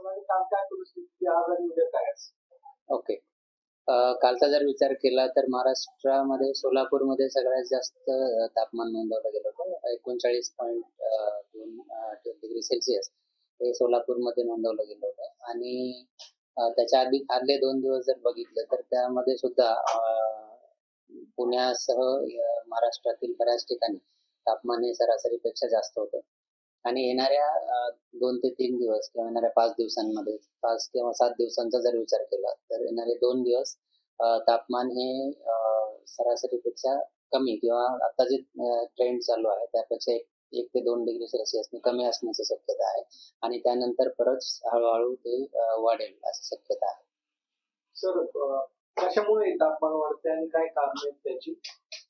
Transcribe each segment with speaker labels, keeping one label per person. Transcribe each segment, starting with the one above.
Speaker 1: असेल आणि काल काय परिस्थिती आज आणि उद्या काय असेल?
Speaker 2: ओके. कालचा जर विचार केला तर महाराष्ट्रामध्ये सोलापूरमध्ये सगळ्यात जास्त तापमान नोंदवलं गेलं होतं. 39.2 डिग्री सेल्सिअस हे सोलापूरमध्ये नोंदवलं गेलं होतं. आणि त्याच्या आदले 2 दिवस जर बघितलं तर त्यामध्ये सुद्धा पुण्यासह महाराष्ट्रातील बऱ्याच ठिकाणी तापमान हे सरासरीपेक्षा जास्त होतं. आणि येणाऱ्या 2 ते 3 दिवस किंवा येणाऱ्या 5 दिवसांमध्ये 5 किंवा 7 दिवसांचा जर विचार केला तर येणारे 2 दिवस तापमान हे सरासरीपेक्षा कमी किंवा आता जे ट्रेंड चालू आहे त्यापेक्षा 1 ते 2 डिग्री सेल्सिअसने कमी असण्याची शक्यता आहे. आणि त्यानंतर परत हळूहळू ते वाढेल अशी शक्यता आहे.
Speaker 1: सर, कशामुळे तापमान वाढते आणि काय कारण आहेत त्याची?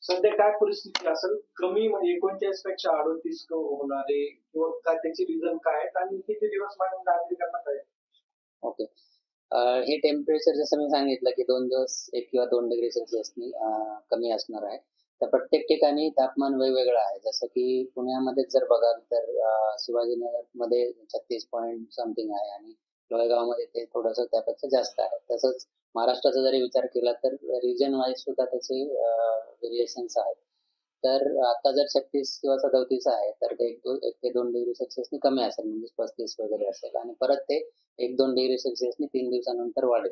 Speaker 1: सध्या काय परिस्थिती असेल? कमी म्हणजे 39 पेक्षा 38 होणारे किंवा काय त्याची रिझन काय आहेत आणि किती दिवस मानून नागरिकांना काय?
Speaker 2: ओके. हे टेम्परेचर जसं मी सांगितलं की 2 दिवस 1 किंवा 2 डिग्री सेल्सिअसनी कमी असणार आहे. तर प्रत्येक ठिकाणी तापमान वेगवेगळं आहे. जसं की पुण्यामध्ये जर बघाल तर शिवाजीनगरमध्ये 36 पॉईंट समथिंग आहे आणि लोहेगावमध्ये ते थोडंसं त्यापेक्षा जास्त आहे. तसंच महाराष्ट्राचा जरी विचार केला तर रिजन वाईज सुद्धा त्याचे व्हेरिएशन्स आहेत. तर आता जर 36 किंवा 37 आहे तर ते 1 ते 2 डिग्री सेल्सिअसनी कमी असेल, म्हणजे 35 वगैरे असेल आणि परत ते 1-2 डिग्री सेल्सिअसनी 3 दिवसानंतर वाढेल.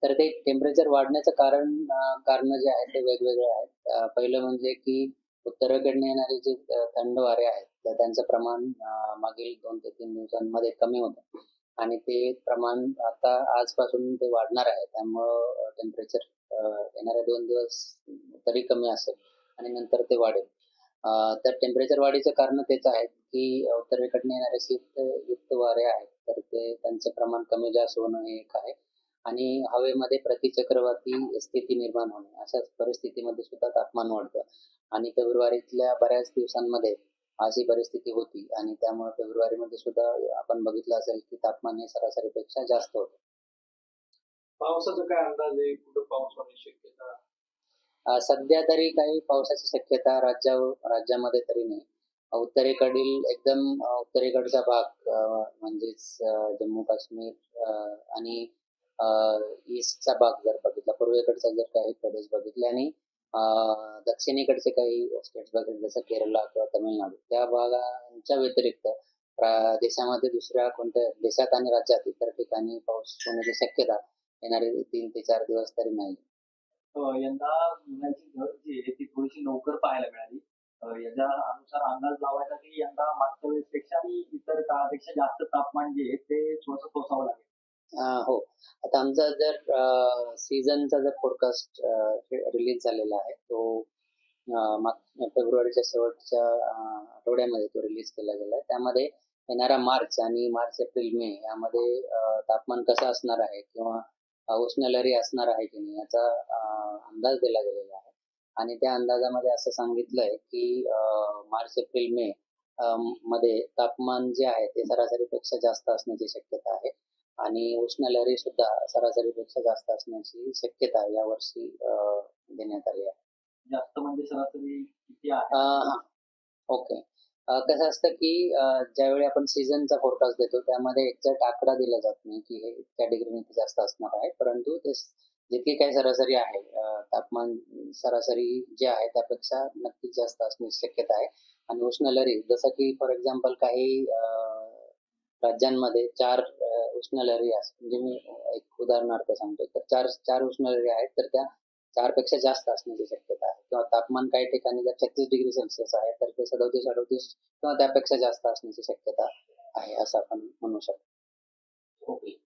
Speaker 2: तर ते टेम्परेचर वाढण्याचं कारण जे आहेत ते वेगवेगळे आहेत. पहिलं म्हणजे की उत्तरेकडनं येणारे जे थंड वारे आहेत तर त्यांचं प्रमाण मागील 2 ते 3 दिवसांमध्ये कमी होतं आणि ते प्रमाण आता आजपासून ते वाढणार आहे. त्यामुळं टेम्परेचर येणारे 2 दिवस तरी कमी असेल आणि नंतर ते वाढेल. तर टेम्परेचर वाढीचं कारण तेच आहे की उत्तरेकडनं येणारे शीतयुक्त वारे आहेत तर ते त्यांचं प्रमाण कमी जास्त होणं हे एक आहे. आणि हवेमध्ये प्रतिचक्रवाती स्थिती निर्माण होणे, अशा परिस्थितीमध्ये सुद्धा तापमान वाढतं. आणि फेब्रुवारीतल्या बऱ्याच दिवसांमध्ये अशी परिस्थिती होती आणि त्यामुळे फेब्रुवारीमध्ये सुद्धा आपण बघितलं असेल की तापमान हे सरासरीपेक्षा जास्त होतं.
Speaker 1: पावसाचा काय अंदाज आहे? कुठं पाऊस होण्याची शक्यता?
Speaker 2: सध्या तरी काही पावसाची शक्यता राज्यामध्ये तरी नाही. उत्तरेकडील एकदम उत्तरेकडचा भाग म्हणजेच जम्मू काश्मीर आणि ईस्टचा भाग जर बघितला, पूर्वेकडचा जर काही प्रदेश बघितले आणि दक्षिणेकडचे काही स्टेट्स बघितले जसं केरला किंवा तमिळनाडू, त्या भागांच्या व्यतिरिक्त देशामध्ये दुसऱ्या कोणत्या देशात आणि राज्यात इतर ठिकाणी पाऊस होण्याची शक्यता येणारे 3 ते 4 दिवस तरी नाही.
Speaker 3: यंदा उन्हाची झळ जी आहे ती थोडीशी लवकर पाहायला मिळाली. याच्या अनुसार अंदाज लावायचा की यंदा मागच्या वेळेसपेक्षा आणि इतर काळापेक्षा जास्त तापमान जे आहे ते थोडंसं सोसावं लागेल.
Speaker 2: हो. आता आमचा जर सीझनचा जर फोरकास्ट रिलीज झालेला आहे तो फेब्रुवारीच्या शेवटच्या आठवड्यामध्ये तो रिलीज केला गेला आहे. त्यामध्ये येणारा मार्च आणि मार्च एप्रिल मे यामध्ये तापमान कसं असणार आहे किंवा उष्णलहरी असणार आहे की नाही याचा अंदाज दिला गेलेला आहे. आणि त्या अंदाजामध्ये असं सांगितलंय की मार्च एप्रिल मे मध्ये तापमान जे आहे ते सरासरीपेक्षा जास्त असण्याची शक्यता आहे आणि उष्णलहरी सुद्धा सरासरीपेक्षा जास्त असण्याची शक्यता यावर्षी देण्यात आली आहे.
Speaker 3: जास्त म्हणजे सरासरी किती आहे?
Speaker 2: ओके. कसं असतं की ज्यावेळी आपण सीझनचा फोरकास्ट देतो त्यामध्ये एक्झॅक्ट आकडा दिला जात नाही की हे इतक्या डिग्रीने जास्त असणार आहे, परंतु ते जितकी काही सरासरी आहे तापमान सरासरी जे आहे त्यापेक्षा नक्कीच जास्त असण्याची शक्यता आहे. आणि उष्णलहरी जसं की फॉर एक्झाम्पल काही राज्यांमध्ये 4 उष्णलहरी म्हणजे मी एक उदाहरणार्थ सांगतो तर 4 उष्णलहरी आहेत तर त्या 4 पेक्षा जास्त असण्याची शक्यता आहे. किंवा तापमान काही ठिकाणी जर 36 डिग्री सेल्सिअस आहे तर ते 37-38 किंवा त्यापेक्षा जास्त असण्याची शक्यता आहे असं आपण म्हणू शकतो.
Speaker 3: ओके.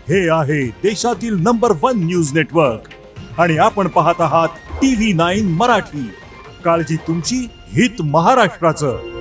Speaker 4: हे आहे देशातील नंबर 1 न्यूज नेटवर्क आणि आपण पाहत आहात TV9 मराठी. काळजी तुमची, हित महाराष्ट्राचं.